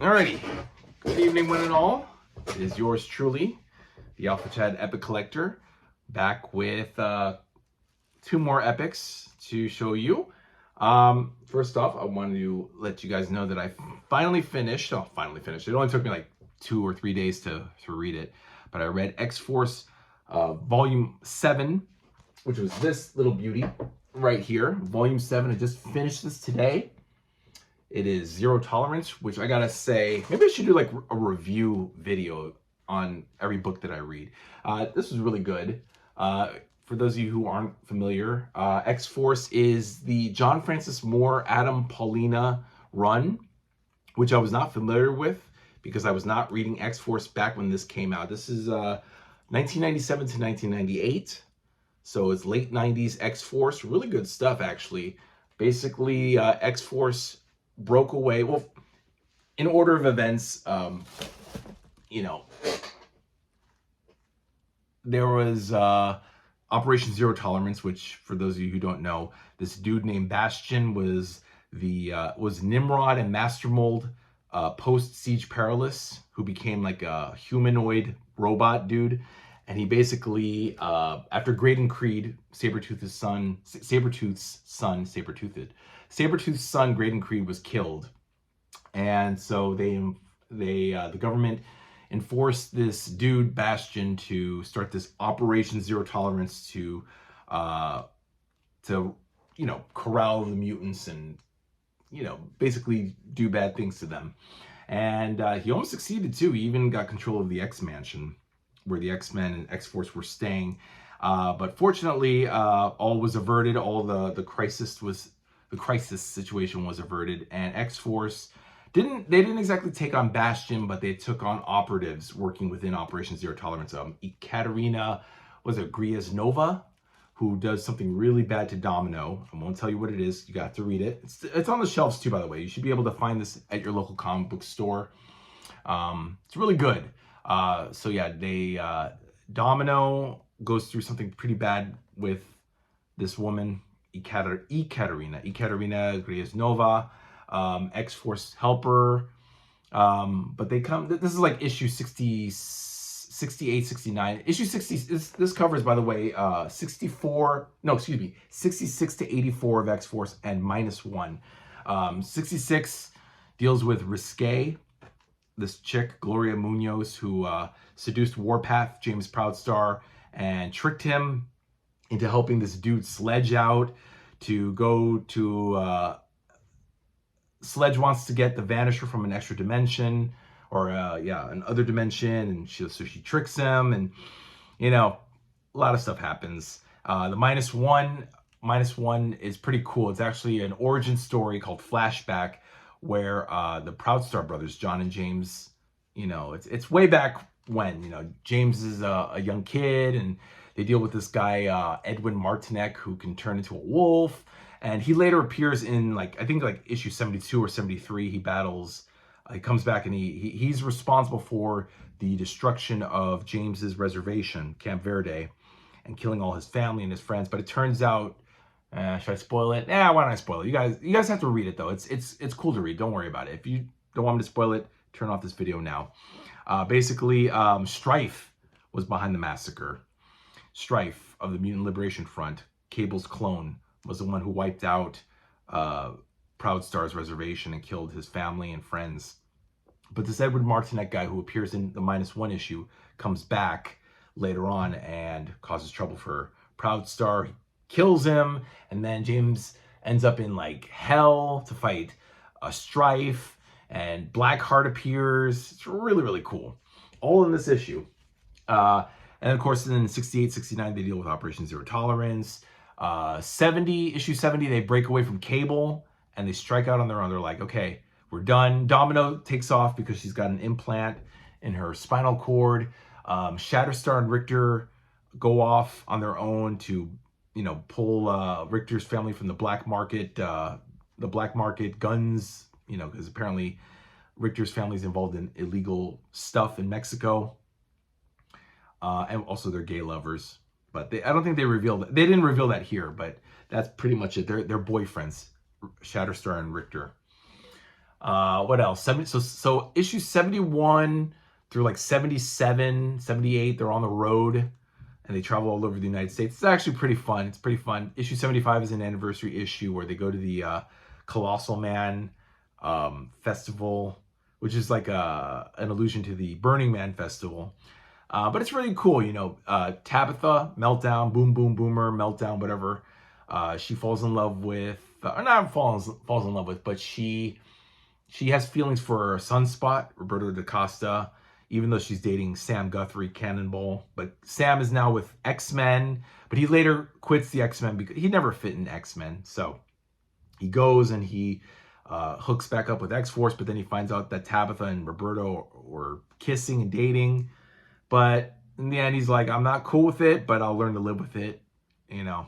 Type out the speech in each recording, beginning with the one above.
Alrighty, good evening one and all. It is yours truly, the Alpha Chad Epic Collector, back with two more epics to show you. First off, I wanted to let you guys know that I finally finished. It only took me like 2 or 3 days to read it, but I read XForce Volume 7, which was this little beauty right here. Volume 7, I just finished this today. It is Zero Tolerance, which I gotta say, maybe I should do like a review video on every book that I read. This was really good. For those of you who aren't familiar, XForce is the John Francis Moore, Adam Paulina run, which I was not familiar with because I was not reading XForce back when this came out. This is 1997 to 1998. So it's late 90s XForce. Really good stuff, actually. Basically, XForce broke away. Well, in order of events, there was Operation Zero Tolerance, which, for those of you who don't know, this dude named Bastion was Nimrod and Master Mold post Siege Perilous, who became like a humanoid robot dude. And he basically, after Graydon Creed, Sabretooth's son, Graydon Creed, was killed. And so the government enforced this dude, Bastion, to start this Operation Zero Tolerance to corral the mutants and, basically do bad things to them. And he almost succeeded too. He even got control of the X-Mansion, where the X-Men and X-Force were staying. But fortunately, all was averted. All the crisis situation was averted, and X-Force didn't exactly take on Bastion, but they took on operatives working within Operation Zero Tolerance. Ekaterina Griaznova, who does something really bad to Domino. I won't tell you what it is. You got to read it. It's on the shelves too, by the way. You should be able to find this at your local comic book store. It's really good. So yeah, Domino goes through something pretty bad with this woman, Ekaterina Griaznova, X-Force helper. But this is like issue 68, 69. Issue 60, this covers, by the way, 66 to 84 of X-Force and -1. 66 deals with Risque, this chick, Gloria Munoz, who seduced Warpath, James Proudstar, and tricked him into helping this dude Sledge out to go to... Sledge wants to get the Vanisher from an extra dimension, or an other dimension, and so she tricks him, and a lot of stuff happens. The -1 is pretty cool. It's actually an origin story called Flashback, where the Proudstar brothers, John and James, it's way back when, James is a young kid, and they deal with this guy, Edwin Martinek, who can turn into a wolf. And he later appears in, I think issue 72 or 73. He comes back, and he's responsible for the destruction of James's reservation, Camp Verde, and killing all his family and his friends. But it turns out, should I spoil it? Why don't I spoil it? You guys have to read it, though. It's cool to read. Don't worry about it. If you don't want me to spoil it, turn off this video now. Basically, Strife was behind the massacre. Strife of the Mutant Liberation Front, Cable's clone, was the one who wiped out Proudstar's reservation and killed his family and friends. But this Edward Martinek guy, who appears in the -1 issue, comes back later on and causes trouble for Proudstar. He kills him, and then James ends up in hell to fight Strife, and Blackheart appears. It's really, really cool. All in this issue. And of course, in 68, 69, they deal with Operation Zero Tolerance. Issue 70, they break away from Cable and they strike out on their own. They're like, okay, we're done. Domino takes off because she's got an implant in her spinal cord. Shatterstar and Richter go off on their own to, pull Richter's family from the black market guns, because apparently Richter's family is involved in illegal stuff in Mexico. And also they're gay lovers. But I don't think they revealed that. They didn't reveal that here, but that's pretty much it. They're boyfriends, Shatterstar and Richter. What else? So issue 71 through like 77, 78, they're on the road and they travel all over the United States. It's actually pretty fun. It's pretty fun. Issue 75 is an anniversary issue where they go to the Colossal Man festival, which is like an allusion to the Burning Man festival. But it's really cool, you know. Tabitha, Meltdown, Boom Boom Boomer, Meltdown, whatever. She falls in love with, or not falls in love with, but she has feelings for Sunspot, Roberto DaCosta, even though she's dating Sam Guthrie, Cannonball. But Sam is now with X-Men, but he later quits the X-Men because he never fit in X-Men. So he goes and he hooks back up with X-Force, but then he finds out that Tabitha and Roberto were kissing and dating. But in the end, he's like, I'm not cool with it, but I'll learn to live with it, you know.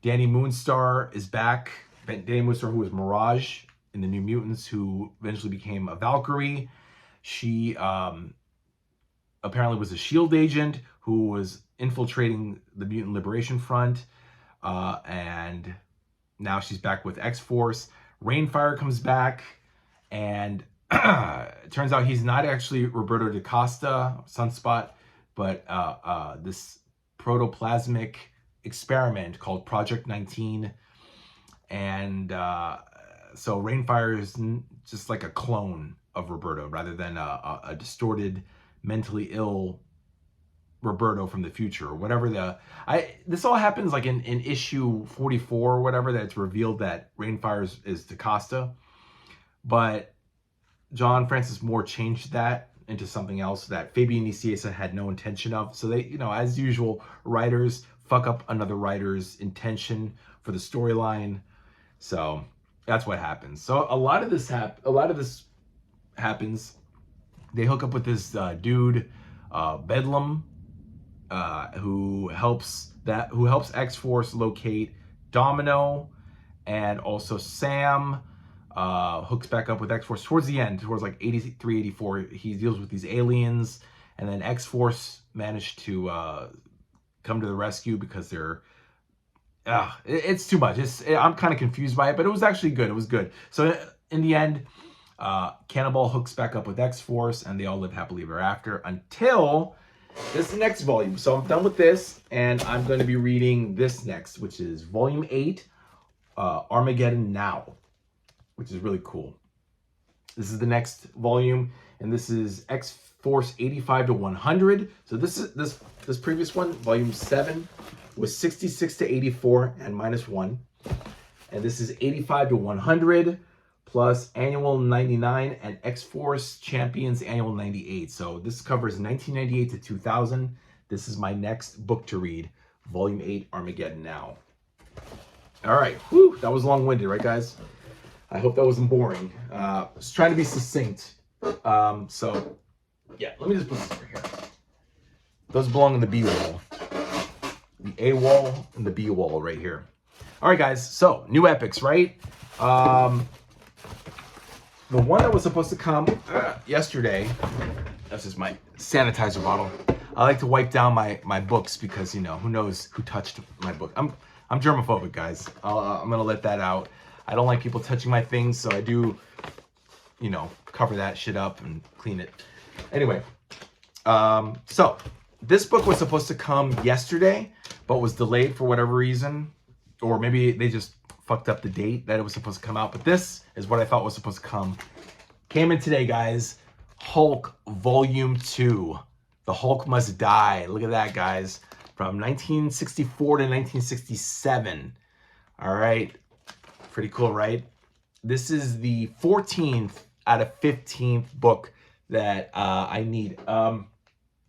Danny Moonstar is back. Danny Moonstar, who was Mirage in the New Mutants, who eventually became a Valkyrie. She apparently was a S.H.I.E.L.D. agent who was infiltrating the Mutant Liberation Front. And now she's back with X-Force. Rainfire comes back, and it turns out he's not actually Roberto DaCosta, Sunspot, but this protoplasmic experiment called Project 19. And so Rainfire is just like a clone of Roberto rather than a distorted, mentally ill Roberto from the future or whatever. This all happens like in issue 44 or whatever, that it's revealed that Rainfire is DaCosta. But John Francis Moore changed that into something else that Fabian Nicieza had no intention of. So they, you know, as usual, writers fuck up another writer's intention for the storyline. So that's what happens. So a lot of this happens. They hook up with this dude, Bedlam, who helps X-Force locate Domino, and also Sam hooks back up with X-Force towards the end, towards like 83, 84. He deals with these aliens, and then X-Force managed to come to the rescue because they're it's too much. I'm kind of confused by it, but it was actually good. It was good. So in the end, Cannonball hooks back up with X-Force, and they all live happily ever after until this next volume. So I'm done with this, and I'm going to be reading this next, which is Volume 8, Armageddon Now, which is really cool. This is the next volume, and this is X-Force 85 to 100. So this previous one, Volume 7, was 66 to 84 and -1. And this is 85 to 100 plus Annual 99 and X-Force Champions Annual 98. So this covers 1998 to 2000. This is my next book to read, Volume 8, Armageddon Now. All right, whew, that was long-winded, right, guys? I hope that wasn't boring. I was trying to be succinct. So, yeah, let me just put this over here. Those belong in the B wall. The A wall and the B wall right here. All right, guys, so new epics, right? The one that was supposed to come yesterday, that's just my sanitizer bottle. I like to wipe down my books because, you know, who knows who touched my book. I'm germophobic, guys. I'm going to let that out. I don't like people touching my things, so I do, you know, cover that shit up and clean it. Anyway, so this book was supposed to come yesterday, but was delayed for whatever reason. Or maybe they just fucked up the date that it was supposed to come out. But this is what I thought was supposed to come. Came in today, guys. Hulk Volume 2. The Hulk Must Die. Look at that, guys. From 1964 to 1967. All right. Pretty cool, right? This is the 14th out of 15th book that I need.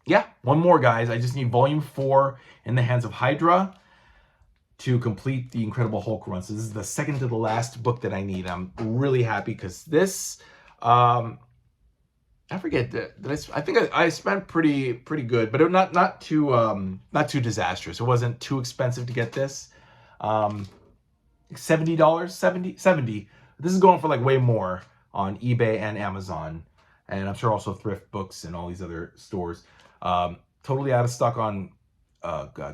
Yeah, one more, guys. I just need Volume 4 in the hands of HYDRA to complete the Incredible Hulk run. So this is the second to the last book that I need. I'm really happy because this, I forget I think I spent pretty good, but it not too disastrous. It wasn't too expensive to get this. $70, 70. This is going for like way more on eBay and Amazon, and I'm sure also Thrift Books and all these other stores. Totally out of stock on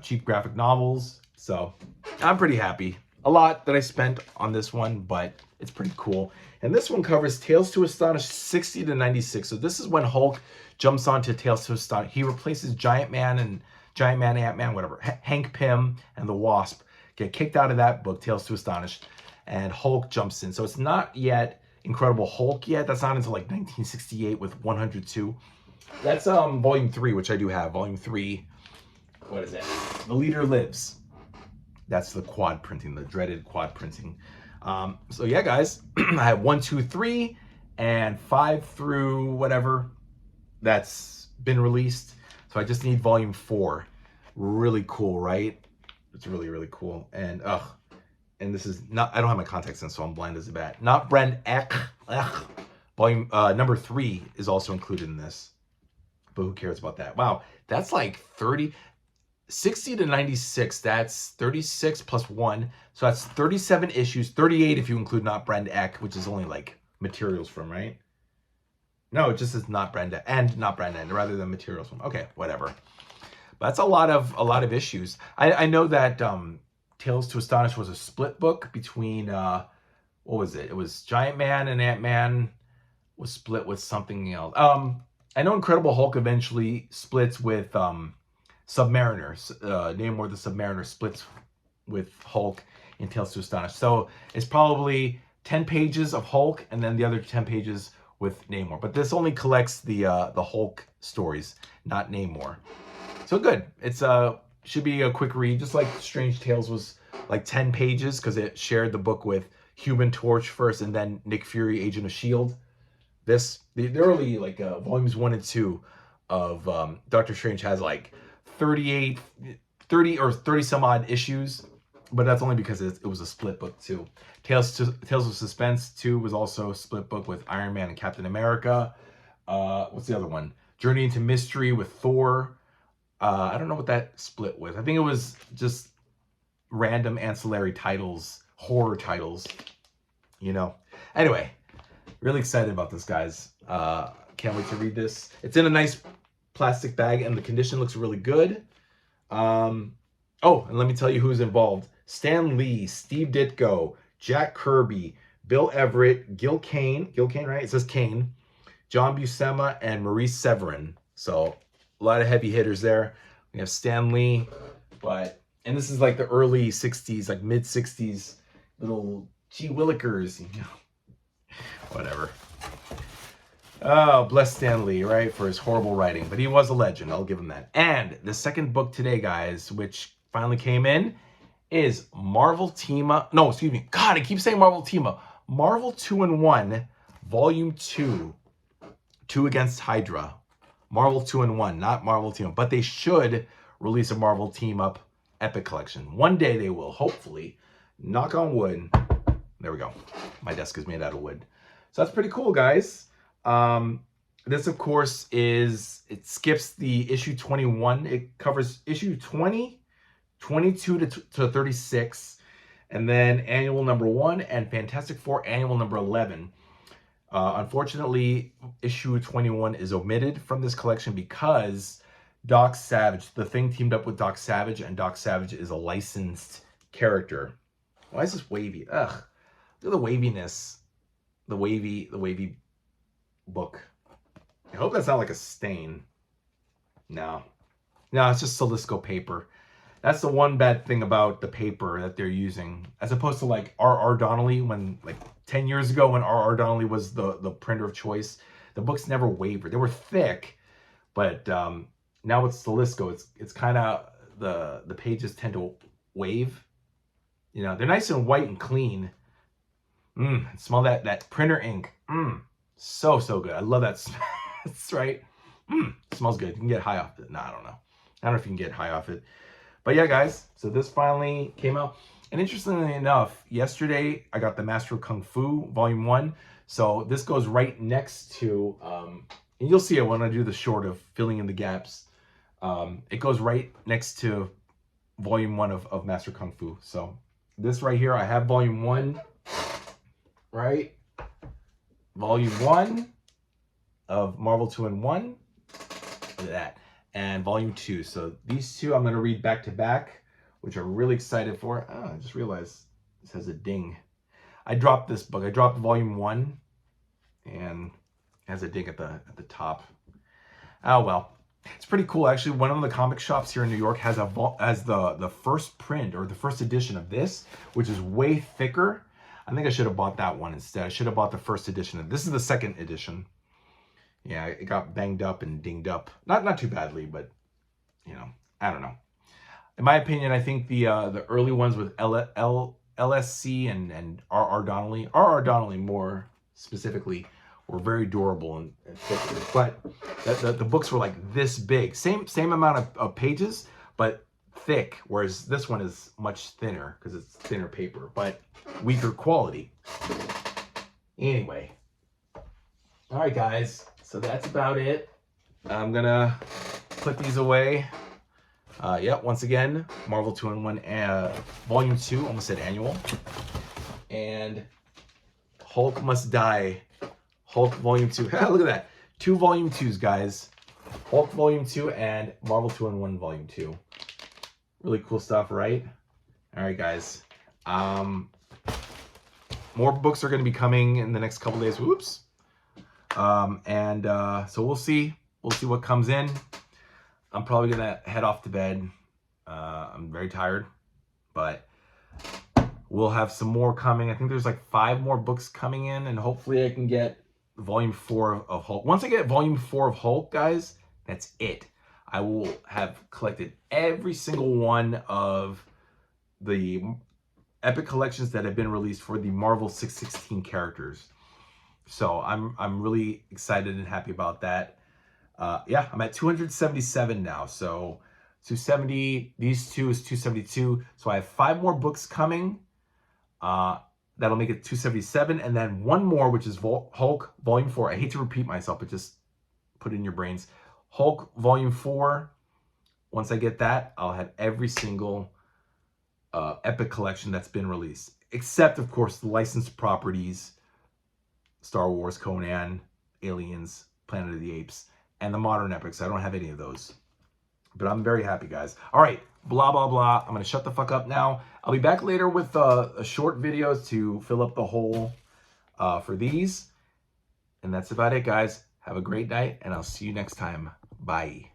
cheap graphic novels, so I'm pretty happy. a lot that I spent on this one, but it's pretty cool. And this one covers Tales to Astonish 60 to 96. So this is when Hulk jumps onto Tales to Astonish. He replaces Giant Man, Ant-Man, whatever. Hank Pym and the Wasp get kicked out of that book, Tales to Astonish, and Hulk jumps in. So it's not yet Incredible Hulk yet. That's not until like 1968 with 102. That's volume 3, which I do have. Volume 3, what is that? The Leader Lives. That's the quad printing, the dreaded quad printing. So yeah, guys, I have 1, 2, 3, and 5 through whatever that's been released. So I just need volume 4. Really cool, right? It's really, really cool. And this is not, I don't have my contacts in, so I'm blind as a bat. Not Brand X. Volume number 3 is also included in this. But who cares about that? Wow, that's like 60 to 96, that's 36 plus 1. So that's 37 issues, 38 if you include Not Brand X, which is only like materials from, right? No, it just says Not Brand and Not Brand End rather than materials from. Okay, whatever. But that's a lot of issues. I know that Tales to Astonish was a split book between what was it? It was Giant Man and Ant-Man was split with something else. I know Incredible Hulk eventually splits with Submariner. Namor the Submariner splits with Hulk in Tales to Astonish. So it's probably 10 pages of Hulk and then the other 10 pages with Namor. But this only collects the Hulk stories, not Namor. So good. It's should be a quick read, just like Strange Tales was like 10 pages because it shared the book with Human Torch first and then Nick Fury, Agent of S.H.I.E.L.D. The early like volumes 1 and 2 of Doctor Strange has like 30 or 30 some odd issues, but that's only because it was a split book too. Tales of Suspense 2 was also a split book with Iron Man and Captain America. What's the other one? Journey into Mystery with Thor. I don't know what that split with. I think it was just random ancillary titles, horror titles, you know. Anyway, really excited about this, guys. Can't wait to read this. It's in a nice plastic bag and the condition looks really good. Oh, and let me tell you who's involved. Stan Lee, Steve Ditko, Jack Kirby, Bill Everett, Gil Kane, right? It says Kane, John Buscema, and Maurice Severin. So a lot of heavy hitters there. We have Stan Lee, and this is like the early 60s, like mid 60s, little G. Willikers, you know, whatever. Oh, bless Stan Lee, right, for his horrible writing. But he was a legend, I'll give him that. And the second book today, guys, which finally came in, is Marvel Team Up. No, excuse me. God, I keep saying Marvel Team Up. Marvel 2-in-1, Volume 2. 2 Against HYDRA. Marvel 2-in-1, not Marvel Team Up. But they should release a Marvel Team Up Epic Collection. One day they will, hopefully. Knock on wood. There we go. My desk is made out of wood. So that's pretty cool, guys. This, of course, it skips the issue 21. It covers issue 20, 22 to 36, and then annual number 1 and Fantastic Four annual number 11. Unfortunately, issue 21 is omitted from this collection because Doc Savage, the Thing teamed up with Doc Savage, and Doc Savage is a licensed character. Why is this wavy? Ugh, look at the waviness, the wavy book. I hope that's not like a stain. No, it's just Solisco paper. That's the one bad thing about the paper that they're using, as opposed to like R.R. Donnelley, when like 10 years ago when R.R. Donnelley was the printer of choice. The books never wavered. They were thick, but now with Solisco, it's kind of the pages tend to wave. You know, they're nice and white and clean. Smell that printer ink. So good. I love that smell. That's right. Smells good. You can get high off it. No, I don't know. I don't know if you can get high off it. But yeah, guys, so this finally came out. And interestingly enough, yesterday I got the Master of Kung Fu Volume 1. So this goes right next to, and you'll see it when I do the short of filling in the gaps. It goes right next to Volume 1 of Master Kung Fu. So this right here, I have Volume 1, right? Volume 1 of Marvel 2-in-1. Look at that. And Volume 2. So these two I'm going to read back to back, which I'm really excited for. Oh, I just realized This has a ding. I dropped this book. I dropped volume 1, and it has a ding at the top. Oh well. It's pretty cool. Actually, one of the comic shops here in New York has the first print or the first edition of this, which is way thicker. I think I should have bought that one instead. I should have bought the first edition. This is the second edition. Yeah, it got banged up and dinged up. Not too badly, but you know, I don't know. In my opinion, I think the early ones with LSC and R.R. Donnelley more specifically, were very durable and thicker. But the books were like this big. Same amount of pages, but thick. Whereas this one is much thinner because it's thinner paper, but weaker quality. Anyway. All right, guys. So that's about it. I'm going to put these away. Yeah, once again, Marvel 2-in-1 Volume 2, almost said annual. And Hulk Must Die. Hulk Volume 2. Look at that. 2 Volume 2s, guys. Hulk Volume 2 and Marvel 2-in-1 Volume 2. Really cool stuff, right? All right, guys. More books are going to be coming in the next couple days. Whoops. So we'll see. We'll see what comes in. I'm probably going to head off to bed. I'm very tired. But we'll have some more coming. I think there's like 5 more books coming in. And hopefully I can get Volume 4 of Hulk. Once I get Volume 4 of Hulk, guys, that's it. I will have collected every single one of the epic collections that have been released for the Marvel 616 characters. So I'm really excited and happy about that. Yeah, I'm at 277 now. So 270, these two is 272. So I have 5 more books coming. That'll make it 277. And then one more, which is Hulk Volume 4. I hate to repeat myself, but just put it in your brains. Hulk Volume 4. Once I get that, I'll have every single epic collection that's been released. Except, of course, the licensed properties. Star Wars, Conan, Aliens, Planet of the Apes, and the modern epics. I don't have any of those. But I'm very happy, guys. All right, blah, blah, blah. I'm going to shut the fuck up now. I'll be back later with a short video to fill up the hole for these. And that's about it, guys. Have a great night, and I'll see you next time. Bye.